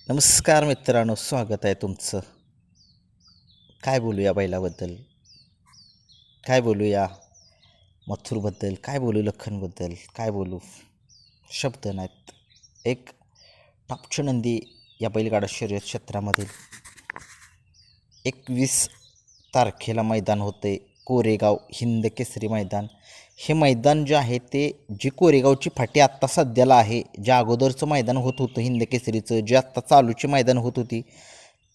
नमस्कार मित्रांनो, स्वागत आहे तुमचं. काय बोलूया बैलाबद्दल, काय बोलूया मथुरबद्दल, काय बोलू लखनबद्दल, काय बोलू शब्द नाहीत. एक टॉपची नंदी या बैलगाडा शर्यत क्षेत्रामधील 21 तारखेला मैदान होते. कोरेगाव हिंद केसरी मैदान. हे मैदान जे आहे ते जी कोरेगावची फाटी आत्ता सध्याला आहे, ज्या अगोदरचं मैदान होत होतं हिंद केसरीचं, जे आत्ता चालूची मैदान होत होती,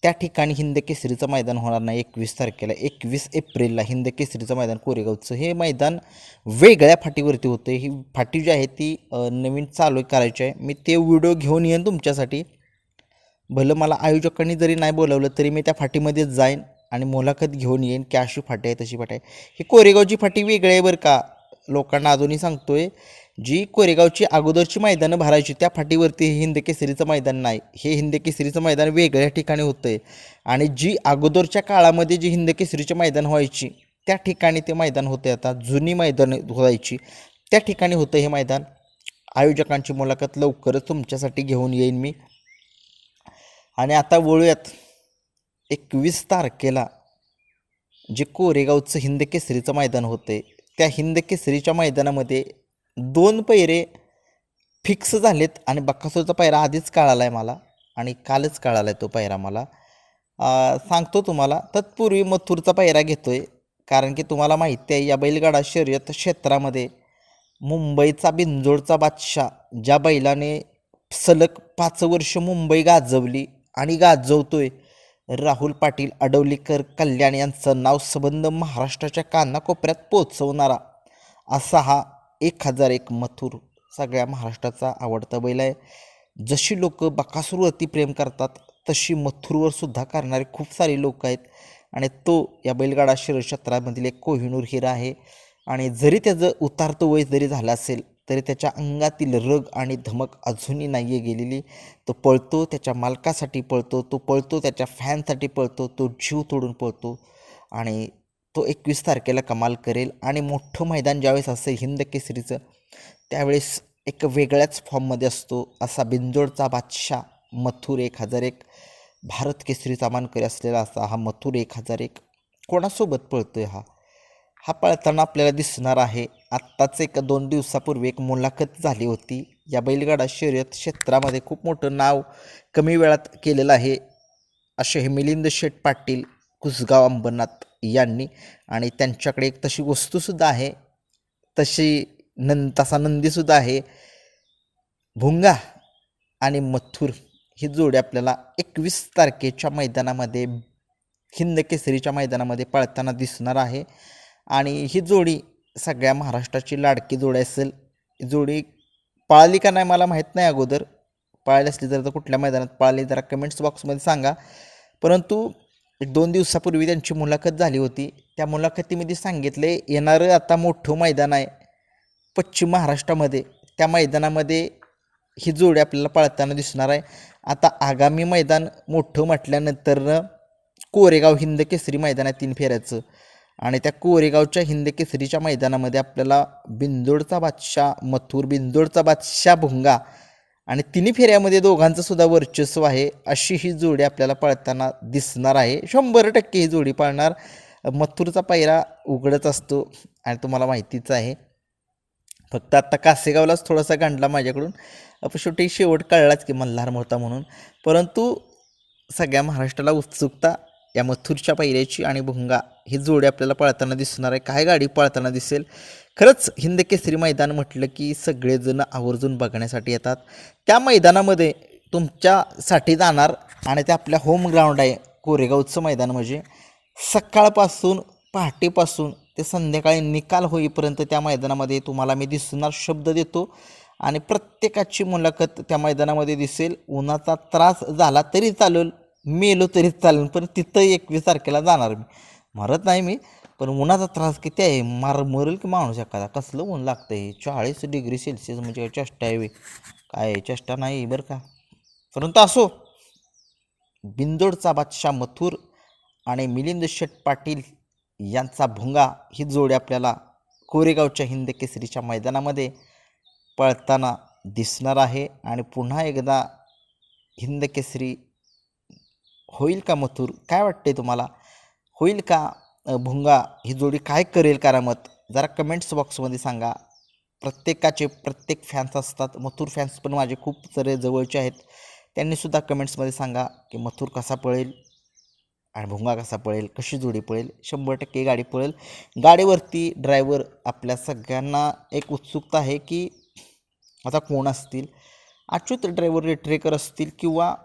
त्या ठिकाणी हिंद केसरीचं मैदान होणार नाही. 21 तारखेला 21 एप्रिलला हिंद केसरीचं मैदान कोरेगावचं हे मैदान वेगळ्या फाटीवरती होतं. ही फाटी जी आहे ती नवीन चालू करायची आहे. मी ते व्हिडिओ घेऊन येईन तुमच्यासाठी. भलं मला आयोजकांनी जरी नाही बोलावलं तरी मी त्या फाटीमध्ये जाईन आणि मुलाखत घेऊन येईन की अशी फाटी आहे तशी फाटी आहे. ही कोरेगावची फाटी वेगळी आहे बरं का. लोकांना अजूनही सांगतोय, जी कोरेगावची अगोदरची मैदानं भरायची त्या फाटीवरती हे हिंद केसरीचं मैदान नाही. हे हिंद केसरीचं मैदान वेगळ्या ठिकाणी होतं आहे. आणि जी अगोदरच्या काळामध्ये जी हिंद केसरीचे मैदान व्हायची त्या ठिकाणी ते मैदान होते. आता जुनी मैदान व्हायची त्या ठिकाणी होतं हे मैदान. आयोजकांची मुलाखत लवकरच तुमच्यासाठी घेऊन येईन मी. आणि आता वळूयात 21 तारखेला जे कोरेगावचं हिंद केसरीचं मैदान होते त्या हिंद केसरीच्या मैदानामध्ये 2 पैरे फिक्स झालेत. आणि बकासूरचा पैरा आधीच कळाला आहे मला आणि कालच कळाला आहे तो पैरा मला. सांगतो तुम्हाला. तत्पूर्वी मथुरचा पैरा घेतो आहे, कारण की तुम्हाला माहिती आहे या बैलगाडा शर्यत क्षेत्रामध्ये मुंबईचा बिंजोडचा बादशाह ज्या बैलाने सलग 5 वर्ष मुंबई गाजवली आणि गाजवतोय, राहुल पाटील अडवलीकर कल्याण यांचं नाव संबंध महाराष्ट्राच्या कानाकोपऱ्यात पोचवणारा असा हा 1001 मथुर सगळ्या महाराष्ट्राचा आवडता बैल आहे. जशी लोक बकासूरवरती प्रेम करतात तशी मथुरवर सुद्धा करणारे खूप सारे लोक आहेत. आणि तो या बैलगाडा शर्यत क्षेत्रामधील एक कोहिनूर हिरा आहे. आणि जरी त्याचं उतारतं वय जरी झालं असेल तरी त्याच्या अंगातील रग आणि धमक अजूनही नाही आहे गेलेली. तो पळतो त्याच्या मालकासाठी पळतो, तो पळतो त्याच्या फॅनसाठी पळतो, तो जीव तोडून पळतो. आणि तो 21 तारखेला कमाल करेल. आणि मोठं मैदान ज्यावेळेस असेल हिंद केसरीचं त्यावेळेस एक वेगळ्याच फॉर्ममध्ये असतो. असा बिंजोडचा बादशाह मथुर 1001 भारत केसरीचा मानकरी असलेला असा हा मथुर 1001 कोणासोबत पळतोय हा हा पळताना आपल्याला दिसणार आहे. आत्ताच 1-2 दिवसापूर्वी एक मुलाखत झाली होती. या बैलगाडा शर्यत क्षेत्रामध्ये खूप मोठं नाव कमी वेळात केलेलं आहे असे हे मिलिंद शेठ पाटील कुसगाव अंबरनाथ यांनी. आणि त्यांच्याकडे एक तशी वस्तूसुद्धा आहे, तसा नंदीसुद्धा आहे. भुंगा आणि मथुर ही जोडी आपल्याला 21 तारखेच्या मैदानामध्ये हिंद केसरीच्या मैदानामध्ये पळताना दिसणार आहे. आणि ही जोडी सगळ्या महाराष्ट्राची लाडकी जोडी असेल. जोडी पळाली का नाही मला माहीत नाही. अगोदर पळाली असली तर कुठल्या मैदानात पळाली जरा कमेंट्स बॉक्समध्ये सांगा. परंतु 2 दिवसापूर्वी त्यांची मुलाखत झाली होती. त्या मुलाखतीमध्ये सांगितले येणारं आता मोठं मैदान आहे पश्चिम महाराष्ट्रामध्ये, त्या मैदानामध्ये ही जोडी आपल्याला पळताना दिसणार आहे. आता आगामी मैदान मोठं म्हटल्यानंतर कोरेगाव हिंद केसरी मैदान आहे 3 फेऱ्याचं. आणि त्या कोरेगावच्या हिंद केसरीच्या मैदानामध्ये आपल्याला बिंजोडचा बादशाह मथुर, बिंजोडचा बादशाह भुंगा आणि 3 फेऱ्यामध्ये दोघांचं सुद्धा वर्चस्व आहे अशी ही जोडी आपल्याला पळताना दिसणार आहे. 100% ही जोडी पळणार. मथुरचा पैरा उघडच असतो आणि तुम्हाला माहितीच आहे. फक्त आत्ता कासेगावलाच थोडासा गांडला माझ्याकडून, शेवटी शेवट कळलाच की मल्हार मोहता म्हणून. परंतु सगळ्या महाराष्ट्राला उत्सुकता या मथुरच्या पैऱ्याची. आणि भुंगा ही जोडी आपल्याला पळताना दिसणार आहे. काय गाडी पळताना दिसेल. खरंच हिंद केसरी मैदान म्हटलं की सगळेजण आवर्जून बघण्यासाठी येतात. त्या मैदानामध्ये तुमच्यासाठी जाणार आणि ते आपल्या होम ग्राउंड आहे कोरेगावचं मैदान. म्हणजे सकाळपासून पहाटेपासून ते संध्याकाळी निकाल होईपर्यंत त्या मैदानामध्ये तुम्हाला मी दिसणार, शब्द देतो. आणि प्रत्येकाची मुलाखत त्या मैदानामध्ये दिसेल. उन्हाचा त्रास झाला तरी चालेल, मेलो तरी चालेल, पण तिथं 21 तारखेला जाणार मी. मरत नाही मी, पण उन्हाचा त्रास किती आहे. मरेल की माणूस एखादा. कसलं ऊन लागतं आहे. 40 डिग्री सेल्सिअस म्हणजे चेष्टा आहे काय, चेष्टा नाही बरं का. परंतु असो, बिंदोडचा बादशाह मथुर आणि मिलिंद शेठ पाटील यांचा भुंगा ही जोडी आपल्याला कोरेगावच्या हिंद केसरीच्या मैदानामध्ये पळताना दिसणार आहे. आणि पुन्हा एकदा हिंद केसरी होईल का मथुर? काय वाटते तुम्हाला, होईल का भुंगा ही जोडी काय करेल करामत? जरा कमेंट्स बॉक्समध्ये सांगा. प्रत्येकाचे प्रत्येक फॅन्स असतात, मथुर फॅन्स पण माझे खूप सारे जवळचे आहेत. त्यांनीसुद्धा कमेंट्समध्ये सांगा की मथुर कसा पळेल आणि भुंगा कसा पळेल, कशी जोडी पळेल. 100% गाडी पळेल. गाडीवरती ड्रायव्हर आपल्या सगळ्यांना एक उत्सुकता आहे की आता कोण असतील. अच्युत ड्रायव्हर रेटरेकर असतील किंवा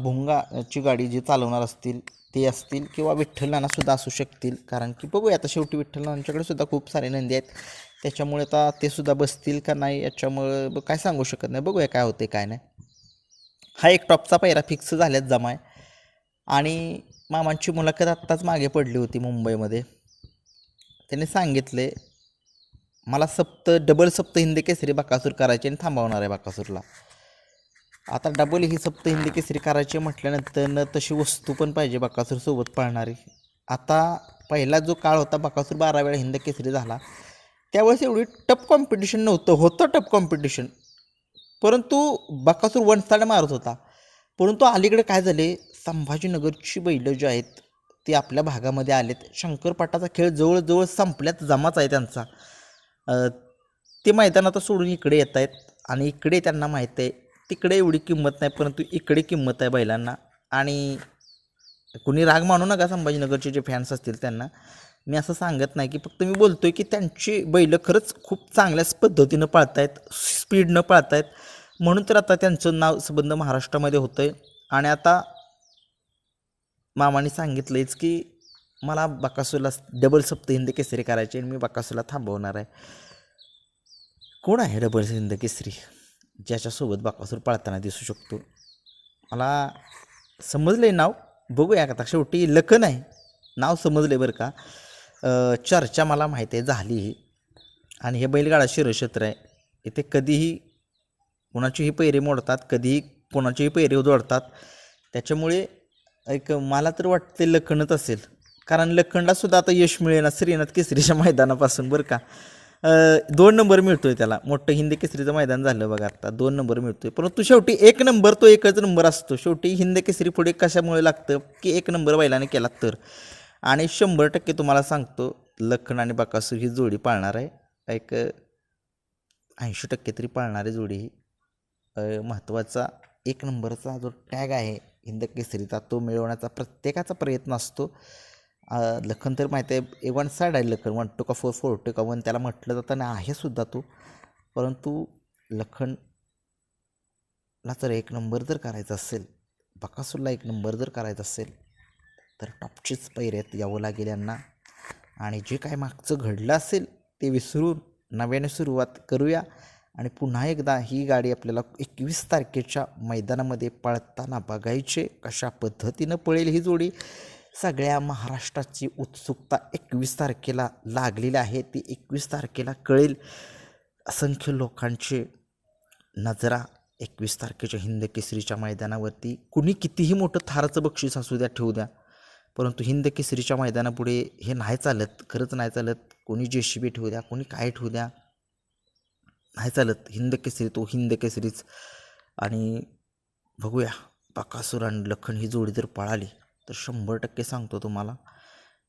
भुंगाची गाडी जी चालवणार असतील ते असतील किंवा विठ्ठल नानासुद्धा असू शकतील. कारण की बघूया आता शेवटी विठ्ठल नानांच्याकडे सुद्धा खूप सारे नंदी आहेत. त्याच्यामुळे आता ते सुद्धा बसतील का नाही याच्यामुळे काय सांगू शकत नाही. बघूया काय होते काय नाही. हा एक टॉपचा पायरा फिक्स झाल्यात जमाय. आणि मामांची मुलाखत आत्ताच मागे पडली होती मुंबईमध्ये. त्यांनी सांगितले मला डबल सप्त हिंद केसरी बकासूर करायचे आणि थांबवणार आहे बकासूरला. आता डबल ही सप्त हिंद केसरी करायची म्हटल्यानंतर तशी वस्तू पण पाहिजे बकासूरसोबत पळणारी. आता पहिला जो काळ होता बकासूर 12 वेळा हिंद केसरी झाला, त्यावेळेस एवढी टफ कॉम्पिटिशन नव्हतं. होतं टफ कॉम्पिटिशन, परंतु बकासूर वन साइड मारत होता. परंतु अलीकडे काय झाले, संभाजीनगरची बैलं जी आहेत ती आपल्या भागामध्ये आलेत. शंकरपाटाचा खेळ जवळजवळ संपल्यात, जमाच आहे त्यांचा. ते मैदान आता सोडून इकडे येत आहेत आणि इकडे त्यांना माहीत आहे तिकडे एवढी किंमत नाही, परंतु इकडे किंमत आहे बैलांना. आणि कुणी राग मानू नका संभाजीनगरचे जे फॅन्स असतील त्यांना. मी असं सांगत नाही की, फक्त मी बोलतोय की त्यांची बैलं खरंच खूप चांगल्याच पद्धतीनं पाळतायत, स्पीडनं पाळतायत. म्हणून तर आता त्यांचं नाव संबंध महाराष्ट्रामध्ये होतं आहे. आणि आता मामाने सांगितलंच की मला बकासूरला डबल सप्त हिंद केसरी करायचे आणि मी बकासूरला थांबवणार आहे. कोण आहे डबल हिंद केसरी ज्याच्यासोबत बकासूर पाळताना दिसू शकतो? मला समजलं आहे नाव, बघूया आता. शेवटी लखन आहे, नाव समजले बरं का. चर्चा मला माहिती आहे झाली. आणि हे बैलगाडा शिरक्षेत्र आहे, इथे कधीही कोणाचेही पैरे मोडतात, कधीही कोणाचेही पैरे जोडतात. त्याच्यामुळे एक मला तर वाटते लखनच असेल. कारण लखनलासुद्धा आता यश मिळेना श्रीनाथ केसरीच्या मैदानापासून बरं का. 2 नंबर मिळतोय त्याला. मोठं हिंद केसरीचं मैदान झालं बघा आता, 2 नंबर मिळतोय. परंतु शेवटी 1 नंबर तो एकच नंबर असतो. शेवटी हिंद केसरी पुढे कशामुळे लागतं की 1 नंबर बैलाने केला तर. आणि 100% तुम्हाला सांगतो लखन आणि बकासूर ही जोडी पाळणार आहे. एक 80% तरी पाळणारी जोडी ही. महत्त्वाचा 1 नंबरचा जो टॅग आहे हिंद केसरीचा तो मिळवण्याचा प्रत्येकाचा प्रयत्न असतो. लखन तर माहिती आहे वन साईड आहे. लखन 1 to 4 4 to 1 त्याला म्हटलं जातं आणि आहे सुद्धा तो. परंतु लखनला जर 1 नंबर जर करायचा असेल, बकासूरला 1 नंबर जर करायचा असेल तर टॉपचीच पैऱ्यात यावं लागेल यांना. आणि जे काय मागचं घडलं असेल ते विसरून नव्याने सुरुवात करूया. आणि पुन्हा एकदा ही गाडी आपल्याला 21 तारखेच्या मैदानामध्ये पळताना बघायचे. कशा पद्धतीनं पळेल ही जोडी, सगळ्या महाराष्ट्राची उत्सुकता 21 तारखेला लागलेली आहे. ती 21 तारखेला कळेल. असंख्य लोकांचे नजरा 21 तारखेच्या हिंद केसरीच्या मैदानावरती. कुणी कितीही मोठं थाराचं बक्षीस असू द्या, ठेवू द्या, परंतु हिंद केसरीच्या मैदानापुढे हे नाही चालत. खरंच नाही चालत. कोणी JCB ठेवू द्या, कोणी काय ठेवू द्या, नाही चालत. हिंद केसरी तो हिंद केसरीच. आणि बघूया बकासूर आणि लखन ही जोडी जर पळाली तर 100% सांगतो तुम्हाला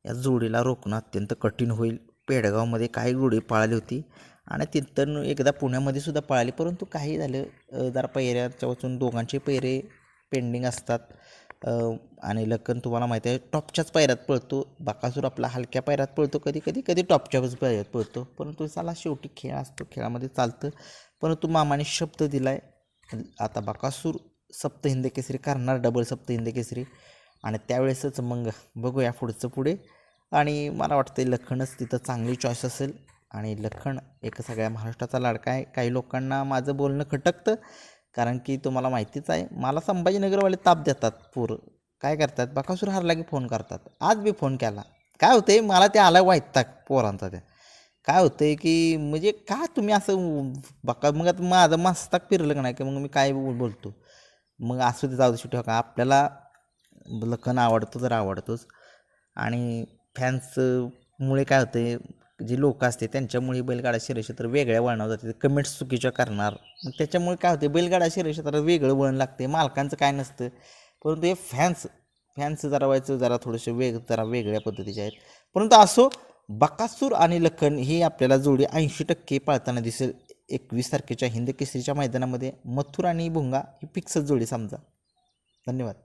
या जोडीला रोखणं अत्यंत कठीण होईल. पेडगावमध्ये काही जोडी पळाली होती आणि तिथं एकदा पुण्यामध्ये सुद्धा पळाली, परंतु काही झालं जरा पैऱ्याच्या वाचून दोघांचे पैरे पेंडिंग असतात. आणि लखन तुम्हाला माहिती आहे टॉपच्याच पायऱ्यात पळतो. बकासूर आपला हलक्या पायऱ्यात पळतो, कधी टॉपच्याच पायऱ्यात पळतो. परंतु चला शेवटी खेळ असतो, खेळामध्ये चालतं. परंतु मामाने शब्द दिला आहे आता बकासूर सप्त हिंद केसरी करणार, डबल सप्त हिंद केसरी. आणि त्यावेळेसच मग बघूया पुढचं पुढे. आणि मला वाटतं लखनच तिथं चांगली चॉईस असेल. आणि लखन एक सगळ्या महाराष्ट्राचा लाडका आहे. काही लोकांना माझं बोलणं खटकतं, कारण की तुम्हाला माहितीच आहे मला संभाजीनगरवाले ताप देतात. काय करतात, बकासूर हारला की फोन करतात. आज बी फोन केला. काय होतं आहे मला ते आला वैताग पोरांचा. त्या काय होतं आहे की म्हणजे का तुम्ही असं मग आता माझं मस्तक फिरलं का नाही की मग मी काय बोलतो. मग असू दे, जाऊ दे, शेवटी का आपल्याला लखन आवडतो तर आवडतोच. आणि फॅन्समुळे काय होतं आहे जी लोक असते त्यांच्यामुळे बैलगाडा शर्यत वेगळ्या वळणावर जाते, कमेंट्स चुकीच्या करणार, मग त्याच्यामुळे काय होते बैलगाडा शर्यत वेगळं वळण लागते. मालकांचं काय नसतं, परंतु हे फॅन्स जरा व्हायचं जरा थोडेसे जरा वेगळ्या पद्धतीचे आहेत. परंतु असो, बकासूर आणि लखन ही आपल्याला जोडी 80% पाळताना दिसेल 21 तारखेच्या हिंद केसरीच्या मैदानामध्ये. मथुर आणि भुंगा ही फिक्सच जोडी समजा. धन्यवाद.